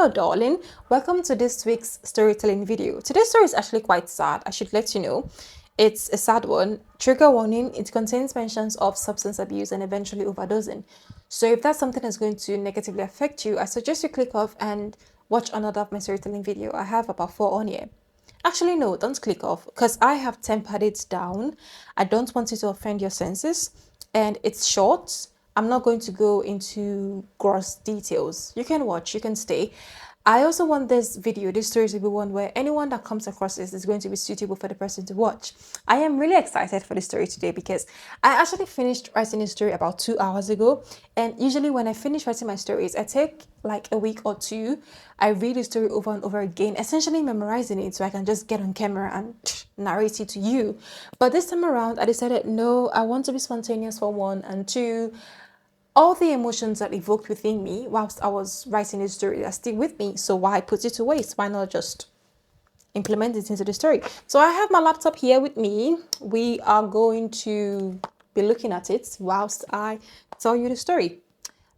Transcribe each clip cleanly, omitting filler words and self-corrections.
Hello darling, welcome to this week's storytelling video. Today's story is actually quite sad, I should let you know. It's a sad one. Trigger warning, it contains mentions of substance abuse and eventually overdosing. So if that's something that's going to negatively affect you, I suggest you click off and watch another of my storytelling video. I have about 4 on here. Actually, no, don't click off because I have tempered it down. I don't want you to offend your senses, and it's short. I'm not going to go into gross details. You can watch, you can stay. I also want this video, this story, to be one where anyone that comes across this is going to be suitable for the person to watch. I am really excited for the story today because I actually finished writing this story about 2 hours ago. And usually when I finish writing my stories, I take like a week or two. I read the story over and over again, essentially memorizing it so I can just get on camera and narrate it to you. But this time around, I decided, no, I want to be spontaneous for one, and two, all the emotions that evoked within me whilst I was writing this story are still with me. So why put it to waste? Why not just implement it into the story? So I have my laptop here with me. We are going to be looking at it whilst I tell you the story.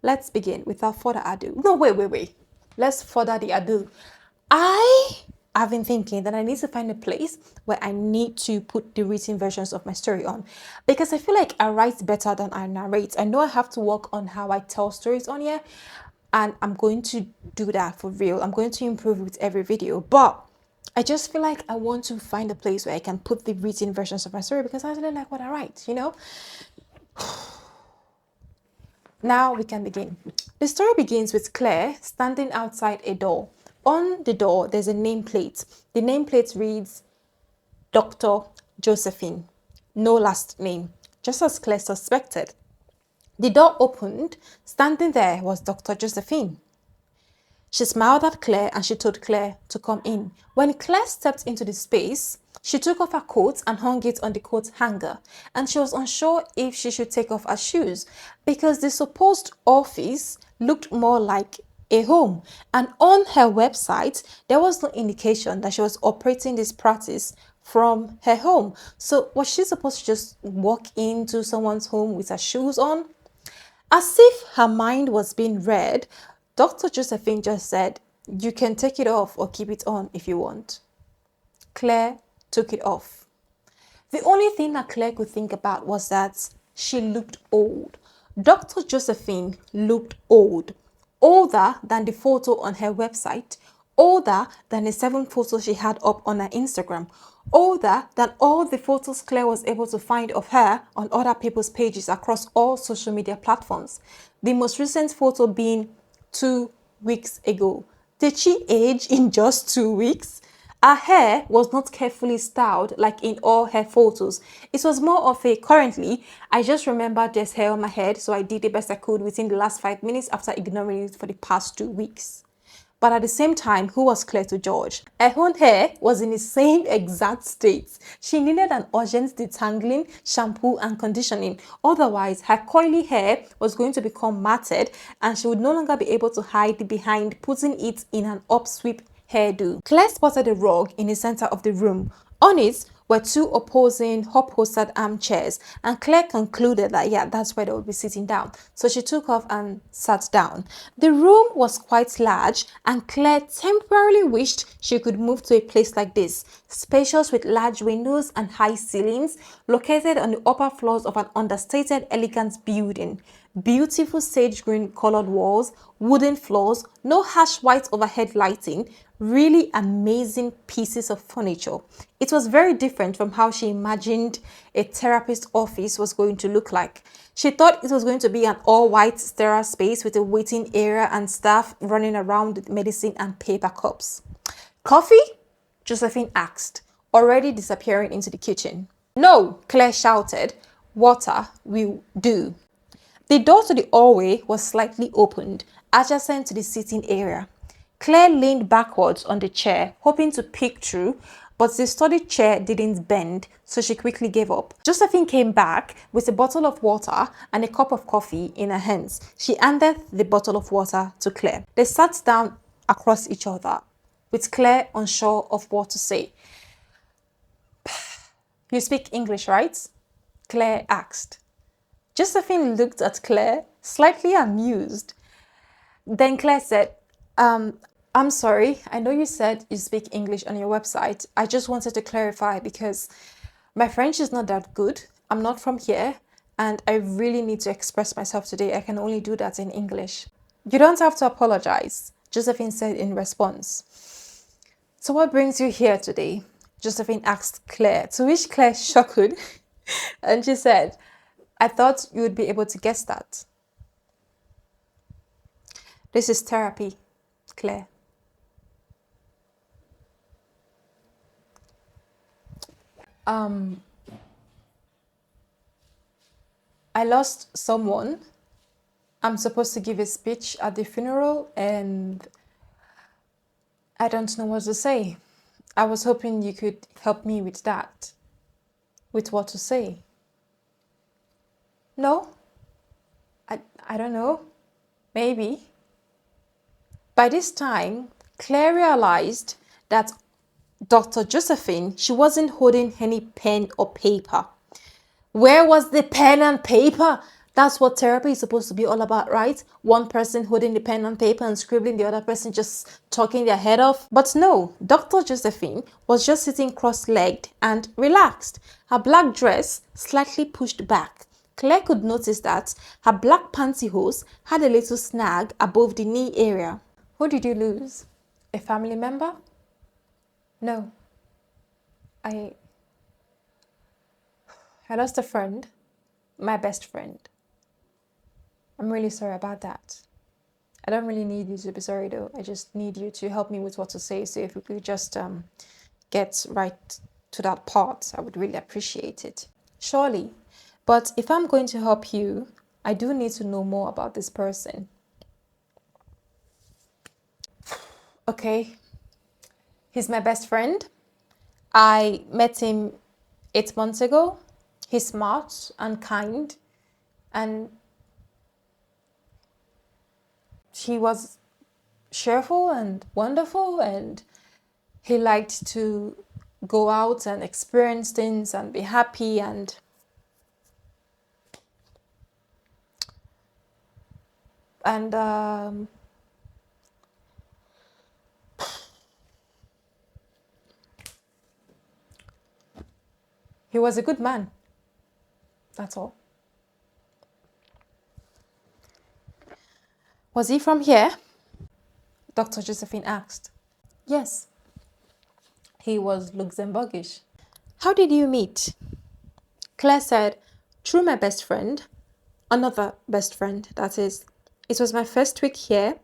Let's begin without further ado. No, wait. Let's further the ado. I've been thinking that I need to find a place where I need to put the written versions of my story on, because I feel like I write better than I narrate. I know I have to work on how I tell stories on here, and I'm going to do that for real. I'm going to improve with every video, but I just feel like I want to find a place where I can put the written versions of my story because I really like what I write, you know? Now we can begin. The story begins with Claire standing outside a door. On the door, there's a nameplate. The nameplate reads, Dr. Josephine. No last name, just as Claire suspected. The door opened. Standing there was Dr. Josephine. She smiled at Claire and she told Claire to come in. When Claire stepped into the space, she took off her coat and hung it on the coat hanger, and she was unsure if she should take off her shoes because the supposed office looked more like a home, and on her website there was no indication that she was operating this practice from her home. So was she supposed to just walk into someone's home with her shoes on? As if her mind was being read, Dr. Josephine just said, "You can take it off or keep it on if you want." Claire took it off. The only thing that Claire could think about was that she looked old. Dr. Josephine looked old. Older than the photo on her website, older than the 7 photos she had up on her Instagram, older than all the photos Claire was able to find of her on other people's pages across all social media platforms. The most recent photo being 2 weeks ago. Did she age in just 2 weeks? Her hair was not carefully styled like in all her photos. It was more of a currently, I just remembered there's hair on my head, so I did the best I could within the last 5 minutes after ignoring it for the past 2 weeks. But at the same time, who was Claire to judge? Her own hair was in the same exact state. She needed an urgent detangling, shampoo and conditioning. Otherwise, her coily hair was going to become matted and she would no longer be able to hide behind putting it in an upsweep hairdo. Claire spotted a rug in the center of the room. On it were 2 opposing upholstered armchairs, and Claire concluded that yeah, that's where they would be sitting down. So she took off and sat down. The room was quite large, and Claire temporarily wished she could move to a place like this, spacious with large windows and high ceilings, located on the upper floors of an understated, elegant building. Beautiful sage green colored walls, wooden floors, no harsh white overhead lighting, really amazing pieces of furniture. It was very different from how she imagined a therapist's office was going to look like. She thought it was going to be an all-white sterile space with a waiting area and staff running around with medicine and paper cups. "Coffee?" Josephine asked, already disappearing into the kitchen. "No," Claire shouted. "Water will do." The door to the hallway was slightly opened, adjacent to the sitting area. Claire leaned backwards on the chair, hoping to peek through, but the study chair didn't bend, so she quickly gave up. Josephine came back with a bottle of water and a cup of coffee in her hands. She handed the bottle of water to Claire. They sat down across each other, with Claire unsure of what to say. "You speak English, right?" Claire asked. Josephine looked at Claire, slightly amused. Then Claire said, I'm sorry. I know you said you speak English on your website. I just wanted to clarify because my French is not that good. I'm not from here, and I really need to express myself today. I can only do that in English. You don't have to apologize, Josephine said in response. So what brings you here today? Josephine asked Claire, to which Claire shocked, and she said, I thought you would be able to guess that. This is therapy, Claire. I lost someone. I'm supposed to give a speech at the funeral and I don't know what to say. I was hoping you could help me with that. With what to say. No? I don't know. Maybe. By this time, Claire realized that Dr. Josephine, she wasn't holding any pen or paper. Where was the pen and paper? That's what therapy is supposed to be all about, right? One person holding the pen and paper and scribbling, the other person just talking their head off. But no, Dr. Josephine was just sitting cross-legged and relaxed, her black dress slightly pushed back. Claire could notice that her black pantyhose had a little snag above the knee area. Who did you lose? A family member? No. I lost a friend, my best friend. I'm really sorry about that. I don't really need you to be sorry though. I just need you to help me with what to say. So if we could just get right to that part, I would really appreciate it. Surely. But if I'm going to help you, I do need to know more about this person. Okay. He's my best friend. I met him 8 months ago. He's smart and kind, and he was cheerful and wonderful, and he liked to go out and experience things and be happy, and he was a good man. That's all. Was he from here? Dr. Josephine asked. Yes, he was Luxembourgish. How did you meet? Claire said, through my best friend, another best friend, that is. It was my first week here.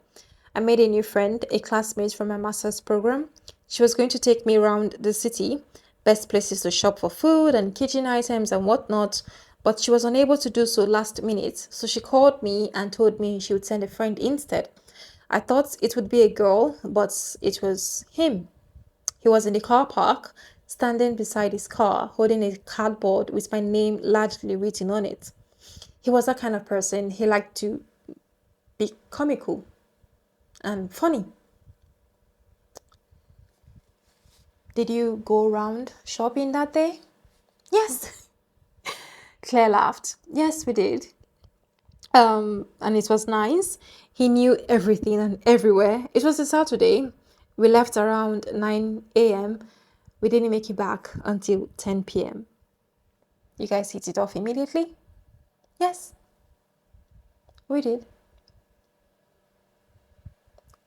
I made a new friend, a classmate from my master's program. She was going to take me around the city, best places to shop for food and kitchen items and whatnot, but she was unable to do so last minute, so she called me and told me she would send a friend instead. I thought it would be a girl, but it was him. He was in the car park, standing beside his car, holding a cardboard with my name largely written on it. He was that kind of person. He liked to be comical and funny. Did you go around shopping that day? Yes. Claire laughed. Yes, we did. And it was nice. He knew everything and everywhere. It was a Saturday. We left around 9 a.m. We didn't make it back until 10 p.m. You guys hit it off immediately? Yes, we did.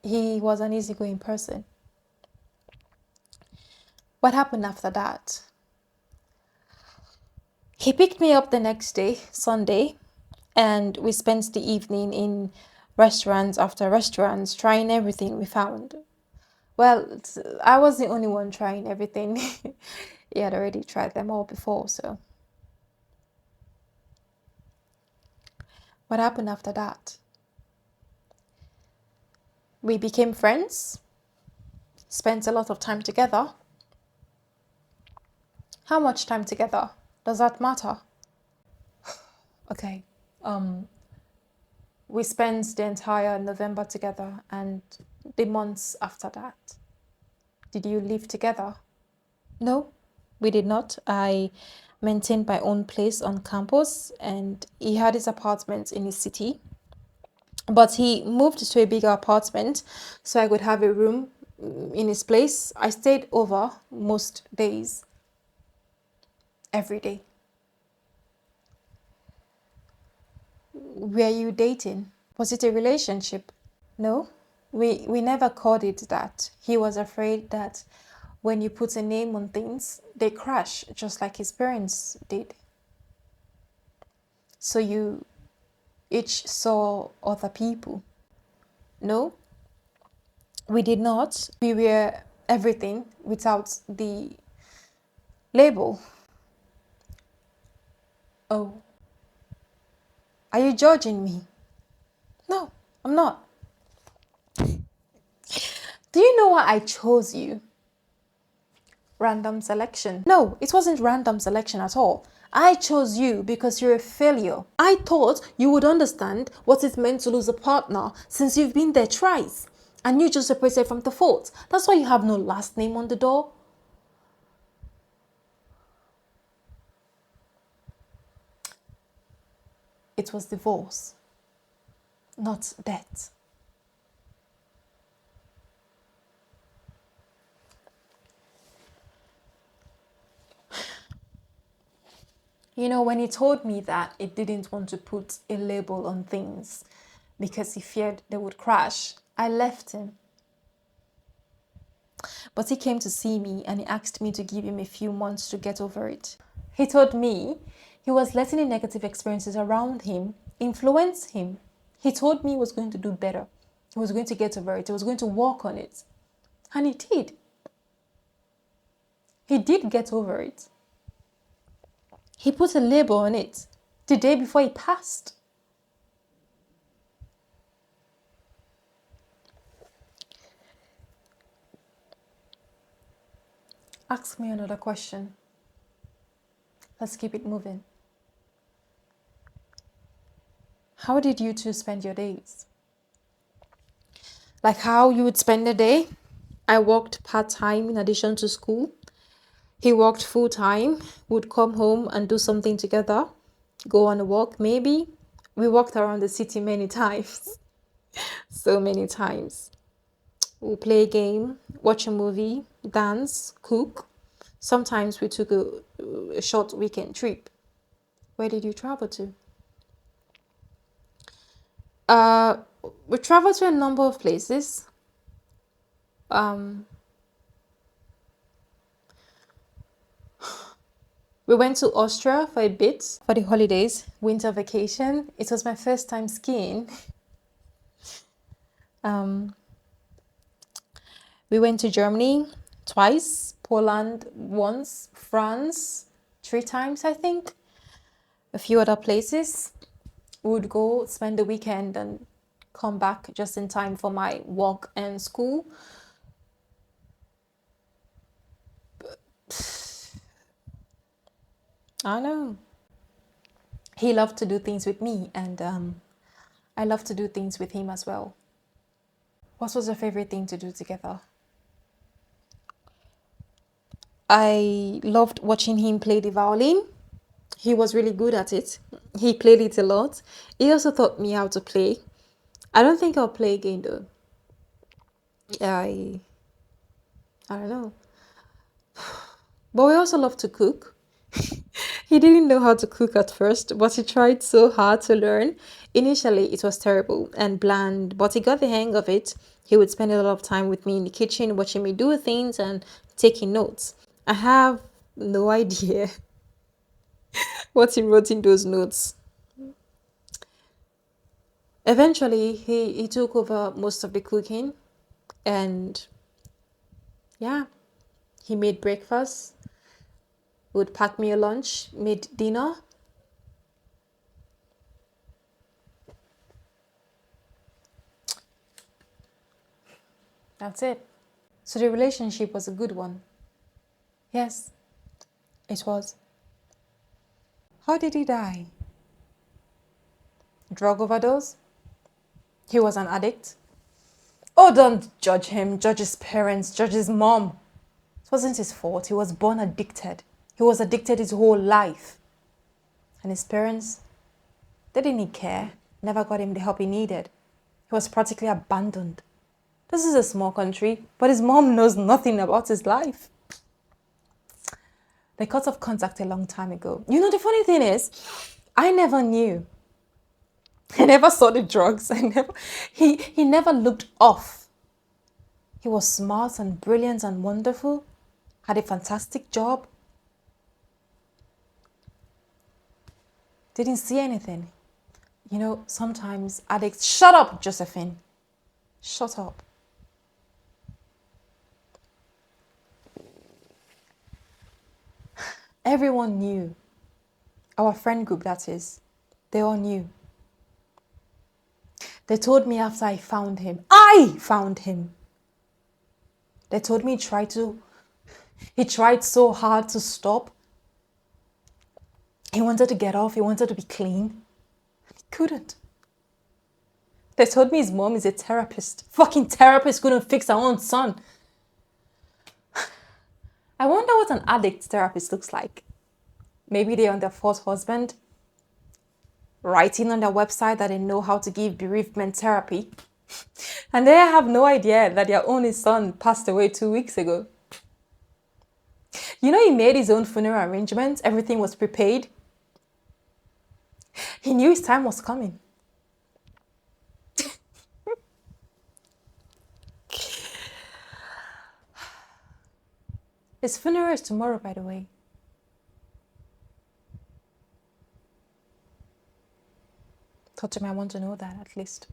He was an easygoing person. What happened after that? He picked me up the next day, Sunday, and we spent the evening in restaurants after restaurants, trying everything we found. Well, I was the only one trying everything. He had already tried them all before, so. What happened after that? We became friends, spent a lot of time together. How much time together? Does that matter? Okay. We spent the entire November together and the months after that. Did you live together? No, we did not. I maintained my own place on campus and he had his apartment in his city. But he moved to a bigger apartment so I could have a room in his place. I stayed over most days, every day. Were you dating? Was it a relationship? No, we never called it that. He was afraid that when you put a name on things, they crash, just like his parents did. So you each saw other people. No, we did not. We were everything without the label. Oh, are you judging me? No, I'm not. Do you know why I chose you? Random selection. No, it wasn't random selection at all. I chose you because you're a failure. I thought you would understand what it meant to lose a partner since you've been there twice. And you just separated from the fault. That's why you have no last name on the door. It was divorce, not death. You know, when he told me that he didn't want to put a label on things because he feared they would crash, I left him. But he came to see me and he asked me to give him a few months to get over it. He told me he was letting the negative experiences around him influence him. He told me he was going to do better. He was going to get over it. He was going to work on it. And he did. He did get over it. He put a label on it the day before he passed. Ask me another question. Let's keep it moving. How did you two spend your days? Like how you would spend a day? I worked part-time in addition to school. He worked full-time, would come home and do something together, go on a walk maybe. We walked around the city many times, so many times. We'll play a game, watch a movie, dance, cook. Sometimes we took a short weekend trip. Where did you travel to? We traveled to a number of places. We went to Austria for a bit for the holidays, winter vacation. It was my first time skiing. We went to Germany twice, Poland once, France 3 times, I think. A few other places. We would go spend the weekend and come back just in time for my work and school. I know. He loved to do things with me, and I love to do things with him as well. What was your favorite thing to do together? I loved watching him play the violin. He was really good at it. He played it a lot. He also taught me how to play. I don't think I'll play again though. I I don't know. But we also love to cook. He didn't know how to cook at first, but he tried so hard to learn. Initially, it was terrible and bland, but he got the hang of it. He would spend a lot of time with me in the kitchen, watching me do things and taking notes. I have no idea what he wrote in those notes. Eventually, he took over most of the cooking, and yeah, he made breakfast, would pack me a lunch, made dinner. That's it. So the relationship was a good one. Yes, it was. How did he die? Drug overdose? He was an addict? Oh, don't judge him. Judge his parents. Judge his mom. It wasn't his fault. He was born addicted. He was addicted his whole life. And his parents, they didn't care. Never got him the help he needed. He was practically abandoned. This is a small country, but his mom knows nothing about his life. They cut off contact a long time ago. You know, the funny thing is, I never knew. I never saw the drugs. He never looked off. He was smart and brilliant and wonderful, had a fantastic job. Didn't see anything. You know, sometimes addicts... Shut up, Josephine. Shut up. Everyone knew. Our friend group, that is. They all knew. They told me after I found him. I found him. They told me he tried so hard to stop. He wanted to get off. He wanted to be clean. He couldn't. They told me his mom is a therapist. Fucking therapist couldn't fix her own son. I wonder what an addict therapist looks like. Maybe they're on their fourth husband, writing on their website that they know how to give bereavement therapy. And they have no idea that their only son passed away 2 weeks ago. You know, he made his own funeral arrangements. Everything was prepaid. He knew his time was coming. His funeral is tomorrow, by the way. Thought you might want to know that, at least.